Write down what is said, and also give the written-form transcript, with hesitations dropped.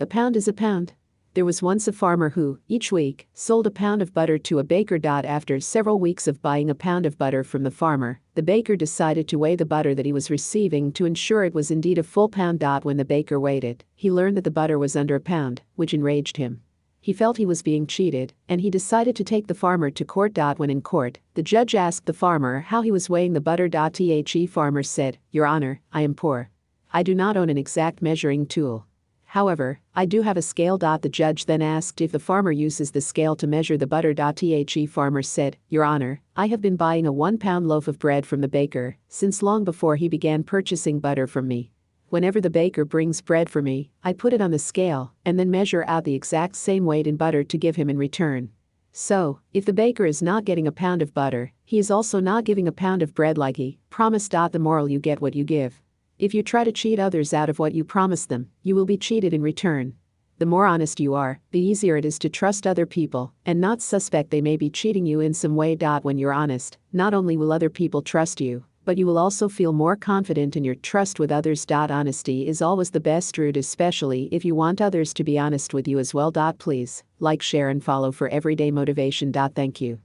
A pound is a pound. There was once a farmer who, each week, sold a pound of butter to a baker. After several weeks of buying a pound of butter from the farmer, the baker decided to weigh the butter that he was receiving to ensure it was indeed a full pound. When the baker weighed it, he learned that the butter was under a pound, which enraged him. He felt he was being cheated, and he decided to take the farmer to court. When in court, the judge asked the farmer how he was weighing the butter. The farmer said, "Your Honor, I am poor. I do not own an exact measuring tool. However, I do have a scale." The judge then asked if the farmer uses the scale to measure the butter. The farmer said, "Your Honor, I have been buying a 1-pound loaf of bread from the baker since long before he began purchasing butter from me. Whenever the baker brings bread for me, I put it on the scale and then measure out the exact same weight in butter to give him in return. So, if the baker is not getting a pound of butter, he is also not giving a pound of bread like he promised. The moral: you get what you give. If you try to cheat others out of what you promised them, you will be cheated in return. The more honest you are, the easier it is to trust other people and not suspect they may be cheating you in some way. When you're honest, not only will other people trust you, but you will also feel more confident in your trust with others. Honesty is always the best route, especially if you want others to be honest with you as well. Please like, share, and follow for everyday motivation. Thank you.